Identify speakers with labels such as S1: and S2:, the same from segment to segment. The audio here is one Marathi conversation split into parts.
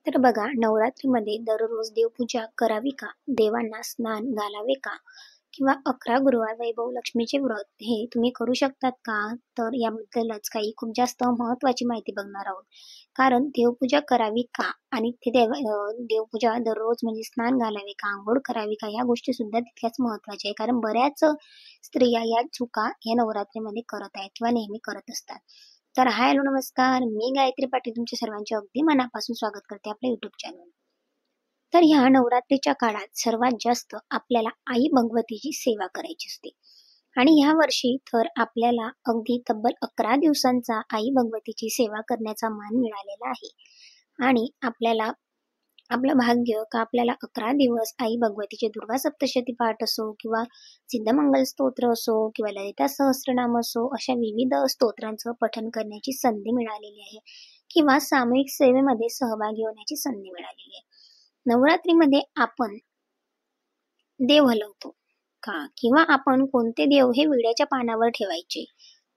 S1: तर बघा, नवरात्रीमध्ये दररोज देवपूजा करावी का? देवांना स्नान घालावे का? किंवा 11 गुरुवार वैभव लक्ष्मीचे व्रत हे तुम्ही करू शकतात का? तर याबद्दलच काही खूप जास्त महत्त्वाची माहिती बघणार आहोत. कारण देवपूजा करावी का? आणि ते देवपूजा दररोज म्हणजे स्नान घालावे का? अंघोळ करावी का? या गोष्टीसुद्धा तितक्याच महत्त्वाच्या आहे. कारण बऱ्याच स्त्रिया या चुका या नवरात्रीमध्ये करत आहेत किंवा नेहमी करत असतात. तर हाय, हॅलो, नमस्कार. मी गायत्री पाटील तुमच्या सर्वांचे अगदी मनापासून स्वागत करते आपल्या युट्यूब चॅनल. तर ह्या नवरात्रीच्या काळात सर्वात जास्त आपल्याला आई भगवतीची सेवा करायची असते. आणि ह्या वर्षी तर आपल्याला अगदी तब्बल 11 दिवसांचा आई भगवतीची सेवा करण्याचा मान मिळालेला आहे. आणि आपल्याला आपलं भाग्य का आपल्याला 11 दिवस आई भगवतीचे दुर्गा सप्तशती पाठ असो किंवा सिद्धमंगल स्तोत्र असो किंवा ललिता सहस्रनाम असो, अशा विविध स्तोत्रांचं पठण करण्याची संधी मिळालेली आहे किंवा सामूहिक सेवेमध्ये सहभागी होण्याची संधी मिळालेली आहे. नवरात्रीमध्ये आपण देव हलवतो का? किंवा आपण कोणते देव हे विड्याच्या पानावर ठेवायचे?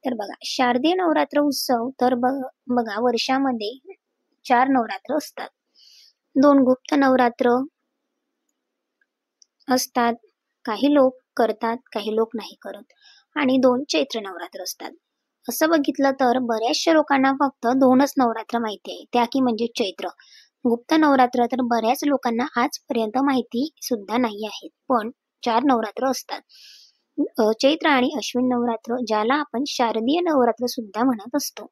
S1: तर बघा, शारदीय नवरात्र उत्सव तर बघा वर्षामध्ये 4 नवरात्र असतात. 2 गुप्त नवरात्र असतात, काही लोक करतात, काही लोक नाही करत, आणि 2 चैत्र नवरात्र असतात. असं बघितलं तर बऱ्याचशा लोकांना फक्त 2च नवरात्र माहिती आहे, त्या की म्हणजे चैत्र. गुप्त नवरात्र तर बऱ्याच लोकांना आजपर्यंत माहिती सुद्धा नाही आहेत. पण 4 नवरात्र असतात. चैत्र आणि अश्विन नवरात्र, ज्याला आपण शारदीय नवरात्र सुद्धा म्हणत असतो.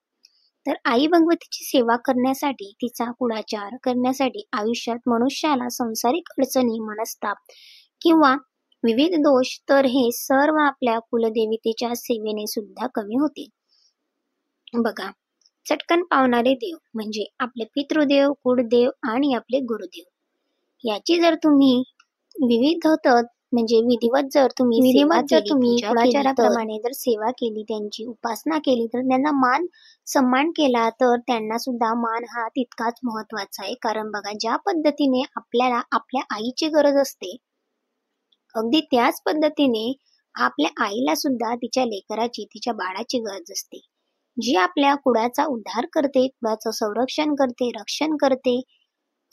S1: तर आई भगवतीची सेवा करण्यासाठी, तिचा कुळाचार करण्यासाठी आयुष्यात मनुष्याला संसारिक अडचणी, मनस्ताप किंवा विविध दोष, तर हे सर्व आपल्या कुलदेवतेच्या सेवेने सुद्धा कमी होतील. बघा, चटकन पावणारे देव म्हणजे आपले पितृदेव, कुळदेव आणि आपले गुरुदेव, याची जर तुम्ही विधिवत जर तुम्ही कुळाचाराप्रमाणे जर सेवा केली, त्यांची उपासना केली, तर त्यांना मान सन्मान केला, तर त्यांना सुद्धा मान हा तितकाच महत्वाचा आहे. कारण बघा, ज्या पद्धतीने आपल्याला आपल्या आईची गरज असते, अगदी त्याच पद्धतीने आपल्या आईला सुद्धा तिच्या लेकराची, तिच्या बाळाची गरज असते. जी आपल्या कुळाचा उद्धार करते, कुळाचं संरक्षण करते, रक्षण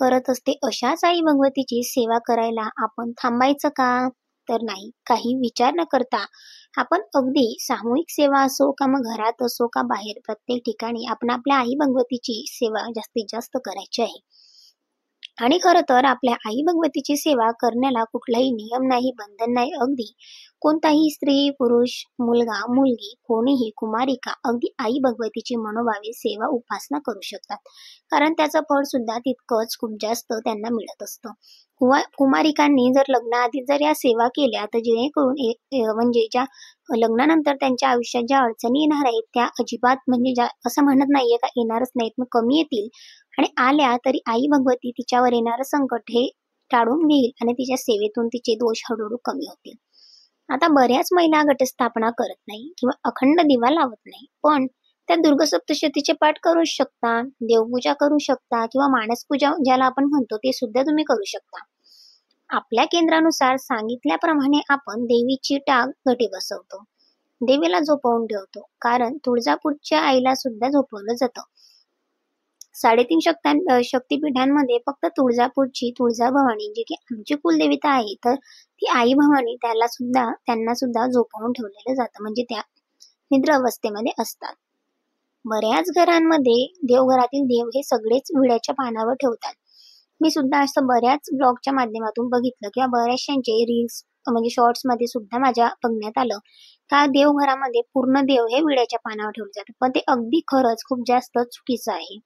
S1: करत असते, अशाच आई भगवतीची सेवा करायला आपण थांबायचं का? तर नाही. काही विचार न करता आपण अगदी सामूहिक सेवा असो का मग घरात असो का बाहेर, प्रत्येक ठिकाणी आपण आपल्या आई भगवतीची सेवा जास्तीत जास्त करायची आहे. आणि खरं तर आपल्या आई भगवतीची सेवा करण्याला कुठलाही नियम नाही, बंधन नाही. अगदी कोणताही स्त्री, पुरुष, मुलगा, मुलगी, कोणीही, कुमारिका अगदी आई भगवतीची मनोभावे सेवा उपासना करू शकतात. कारण त्याचं फळ सुद्धा तितकंच खूप जास्त त्यांना मिळत असतं. कुमारिकांनी जर लग्नाआधी जर या सेवा केल्या, तर जेणेकरून म्हणजे ज्या लग्नानंतर त्यांच्या आयुष्यात ज्या अडचणी येणार आहेत, त्या अजिबात म्हणजे असं म्हणत नाहीये का येणारच नाहीत, मग कमी येतील. आणि आल्या तरी आई भगवती तिच्यावर येणारं संकट हे टाळून घेईल आणि तिच्या सेवेतून तिचे दोष हळूहळू कमी होतील. आता बऱ्याच महिला घटस्थापना करत नाही किंवा अखंड दिवा लावत नाही, पण त्या दुर्गासप्तशतीचे पाठ करू शकता, देवपूजा करू शकता किंवा मानसपूजा ज्याला आपण म्हणतो ते सुद्धा तुम्ही करू शकता. आपल्या केंद्रानुसार सांगितल्याप्रमाणे आपण देवीची टाक घटी बसवतो, देवीला झोपवून ठेवतो. कारण तुळजापूरच्या आईला सुद्धा झोपवलं जातं. 3.5 शक्तिपीठांमध्ये फक्त तुळजापूरची तुळजाभवानी, जी की आमची कुलदेवता आहे, तर ती आई भवानी त्यांना सुद्धा झोपवून ठेवलेलं जातं, म्हणजे त्या निद्र अवस्थेमध्ये असतात. बऱ्याच घरांमध्ये देवघरातील देव हे सगळेच विड्याच्या पानावर ठेवतात. मी सुद्धा असं बऱ्याच ब्लॉगच्या माध्यमातून बघितलं किंवा बऱ्याचशांचे रील्स म्हणजे शॉर्ट्स मध्ये सुद्धा माझ्या बघण्यात आलं का देवघरामध्ये पूर्ण देव हे विड्याच्या पानावर ठेवले जातात. पण ते अगदी खरंच खूप जास्त चुकीचं आहे.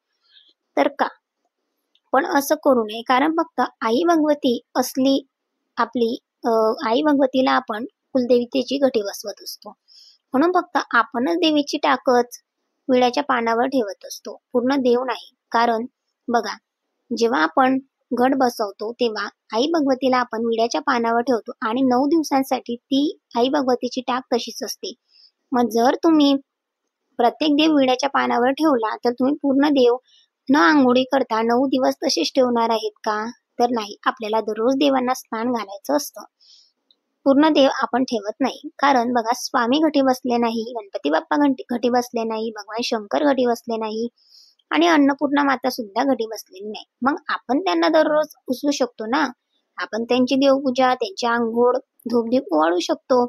S1: तर का? पण असं करू नये. कारण फक्त आई भगवती असली आपली आई भगवतीला आपण कुलदेवतेची घटी बसवत असतो, म्हणून फक्त आपणच देवीची टाकच विड्याच्या पानावर ठेवत असतो, पूर्ण देव नाही. कारण बघा, जेव्हा आपण घट बसवतो तेव्हा आई भगवतीला आपण विड्याच्या पानावर ठेवतो आणि 9 दिवसांसाठी ती आई भगवतीची टाक तशीच असते. मग जर तुम्ही प्रत्येक देव विड्याच्या पानावर ठेवला, तर तुम्ही पूर्ण देव न आंघोळी करता 9 दिवस तसेच ठेवणार आहेत का? तर नाही. आपल्याला दररोज देवांना स्नान घालायचं असतं. पूर्ण देव आपण ठेवत नाही. कारण बघा, स्वामी घटी बसले नाही, गणपती बाप्पा घटी बसले नाही, भगवान शंकर घटी बसले नाही, आणि अन्नपूर्णा माता सुद्धा घटी बसलेली नाही. मग आपण त्यांना दररोज उचलू शकतो ना. आपण त्यांची देवपूजा, त्यांची अंघोळ, धूपदीप ओवाळू शकतो.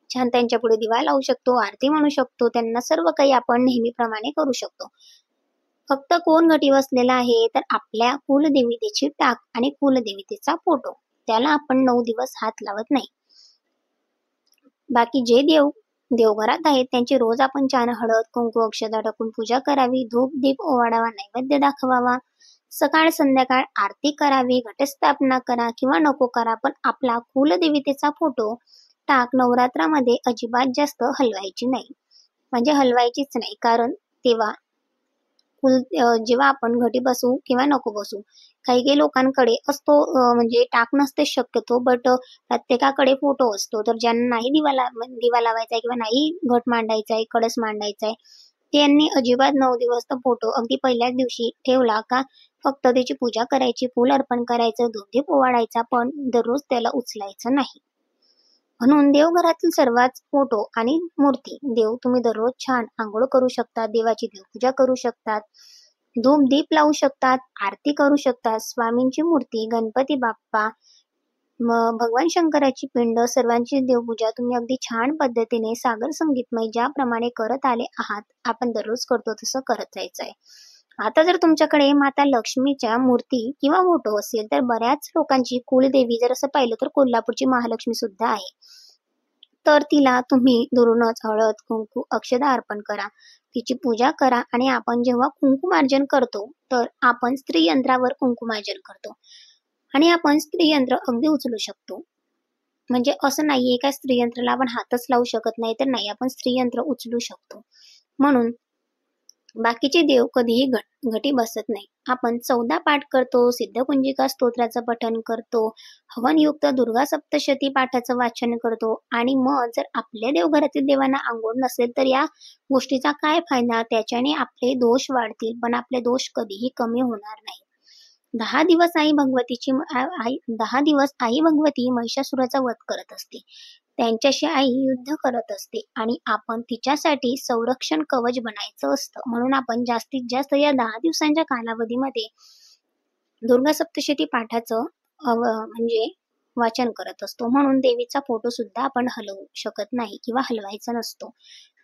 S1: छान त्यांच्या पुढे दिवा लावू शकतो, आरती म्हणू शकतो. त्यांना सर्व काही आपण नेहमीप्रमाणे करू शकतो. फक्त कोण घटी बसलेला आहे तर आपल्या कुलदेवतेची टाक आणि कुलदेवतेचा फोटो. त्याला आपण 9 दिवस हात लावत नाही. बाकी जे देवघरात आहेत त्यांची रोज आपण छान हळद, कुंकू, अक्षता टाकून पूजा करावी, धूप दीप ओवाळावा, नैवेद्य दाखवावा, सकाळ संध्याकाळ आरती करावी, घटस्थापना करा किंवा नको करा, पण आपला कुलदेवतेचा फोटो टाक नवरात्रामध्ये अजिबात जास्त हलवायची नाही. म्हणजे हलवायचीच नाही, कारण तेव्हा जेव्हा आपण घटी बसू किंवा नको बसू, काही लोकांकडे असतो म्हणजे टाक नसते शक्यतो, बट प्रत्येकाकडे फोटो असतो. तर ज्यांना नाही दिवा लावायचा आहे किंवा नाही घट मांडायचा आहे, कळस मांडायचा आहे, त्यांनी अजिबात 9 दिवस तो फोटो अगदी पहिल्याच दिवशी ठेवला का फक्त त्याची पूजा करायची, फूल अर्पण करायचं, धूपदीप ओवाळायचा, पण दररोज त्याला उचलायचं नाही. म्हणून देवघरातील सर्वात फोटो आणि मूर्ती देव तुम्ही दररोज छान आंघोळ करू शकतात, देवाची देवपूजा करू शकतात, धूप दीप लावू शकतात, आरती करू शकतात. स्वामींची मूर्ती, गणपती बाप्पा, भगवान शंकराची पिंड, सर्वांची देवपूजा तुम्ही अगदी छान पद्धतीने सागर संगीतमय ज्याप्रमाणे करत आले आहात, आपण दररोज करतो तसं करत जायचं आहे. आता जर तुमच्याकडे माता लक्ष्मीच्या मूर्ती किंवा फोटो असेल तर बऱ्याच लोकांची कुलदेवी जर असं पाहिलं तर कोल्हापूरची महालक्ष्मी सुद्धा आहे. तर तिला तुम्ही दुरूनच हळद, कुंकू, अक्षता अर्पण करा, तिची पूजा करा. आणि आपण जेव्हा कुंकुमार्जन करतो तर आपण स्त्री यंत्रावर कुंकुमार्जन करतो आणि आपण स्त्री यंत्र अगदी उचलू शकतो. म्हणजे असं नाहीये का स्त्री यंत्राला आपण हातच लावू शकत नाही, तर नाही, आपण स्त्री यंत्र उचलू शकतो. म्हणून बाकीचे देव कधीही घटी बसत नाही. आपण 14 पाठ करतो, सिद्धकुंजिका स्तोत्राचं पठण करतो, हवनयुक्त दुर्गा सप्तशती पाठाचं वाचन करतो. आणि मग जर आपल्या देवघरातील देवांना अंघोळ नसेल तर या गोष्टीचा काय फायदा? त्याच्याने आपले दोष वाढतील, पण आपले दोष कधीही कमी होणार नाही. 10 दिवस आई भगवतीची 10 दिवस आई भगवती महिषासुराचा वध करत असते. त्यांच्याशी आई युद्ध करत असते आणि आपण तिच्यासाठी संरक्षण कवच बनायचं असतं. म्हणून आपण जास्तीत जास्त या 10 दिवसांच्या कालावधीमध्ये दुर्गा सप्तशती पाठाचं म्हणजे वाचन करत असतो. म्हणून देवीचा फोटो सुद्धा आपण हलवू शकत नाही किंवा हलवायचा नसतो.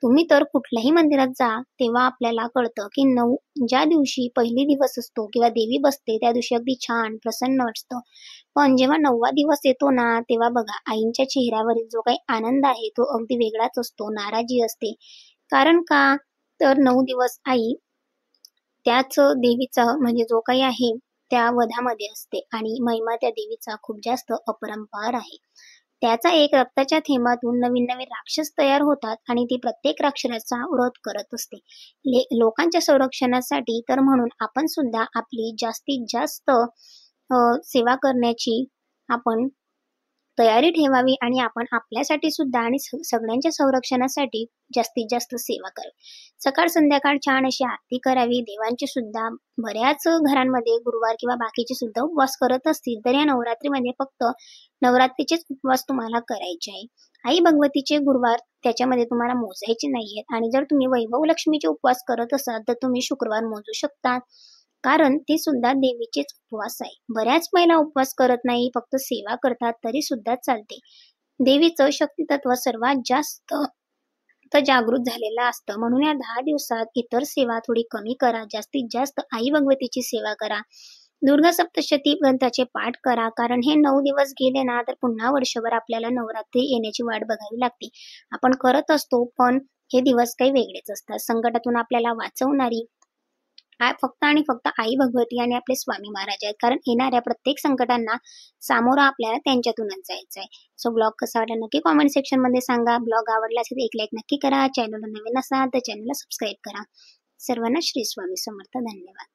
S1: तुम्ही तर कुठल्याही मंदिरात जा तेव्हा आपल्याला कळतं की ज्या दिवशी पहिली दिवस असतो किंवा देवी बसते त्या दिवशी अगदी छान प्रसन्न असतं. पण जेव्हा 9वा दिवस येतो ना, तेव्हा बघा आईंच्या चेहऱ्यावरील जो काही आनंद आहे तो अगदी वेगळाच असतो, नाराजी असते. कारण का तर 9 दिवस आई त्याच देवीचा म्हणजे जो काही आहे त्या वधामध्ये असते आणि महिमा त्या देवीचा खूप जास्त अपरंपार आहे. त्याचा एक रक्ताच्या थेंबातून नवीन नवीन राक्षस तयार होतात आणि ती प्रत्येक राक्षसाचा वध करत असते लोकांच्या संरक्षणासाठी. तर म्हणून आपण सुद्धा आपली जास्तीत जास्त सेवा करण्याची आपण तयारी ठेवावी आणि आपण आपल्यासाठी सुद्धा आणि सगळ्यांच्या संरक्षणासाठी जास्तीत जास्त सेवा करावी. सकाळ संध्याकाळ छान अशी आरती करावी. देवांची सुद्धा बऱ्याच घरांमध्ये गुरुवार किंवा बाकीचे सुद्धा उपवास करत असतील तर या नवरात्रीमध्ये फक्त नवरात्रीचेच उपवास तुम्हाला करायचे आहे. आई भगवतीचे गुरुवार त्याच्यामध्ये तुम्हाला मोजायचे नाहीयेत. आणि जर तुम्ही वैभव लक्ष्मीचे उपवास करत असाल तर तुम्ही शुक्रवार मोजू शकता, कारण ते सुद्धा देवीचेच उपवास आहे. बऱ्याच महिला उपवास करत नाही, फक्त सेवा करतात तरी सुद्धा चालते. देवीचं शक्तितत्व सर्वात जास्त जागृत झालेलं असतं. म्हणून या 10 दिवसात इतर सेवा थोडी कमी करा, जास्तीत जास्त आई भगवतीची सेवा करा, दुर्गा सप्तशती ग्रंथाचे पाठ करा. कारण हे 9 दिवस गेले ना तर पुन्हा वर्षभर आपल्याला नवरात्री येण्याची वाट बघावी लागते. आपण करत असतो पण हे दिवस काही वेगळेच असतात. संकटातून आपल्याला वाचवणारी फक्त आणि फक्त आई भगवती आणि आपले स्वामी महाराज आहेत. कारण येणाऱ्या प्रत्येक संकटांना सामोरं आपल्याला त्यांच्यातूनच जायचं आहे. सो ब्लॉग कसा वाटला नक्की कॉमेंट सेक्शन मध्ये सांगा. ब्लॉग आवडला असेल तर एक लाईक नक्की करा. चॅनलला नवीन असाल तर चॅनलला सबस्क्राईब करा. सर्वांना श्री स्वामी समर्थ. धन्यवाद.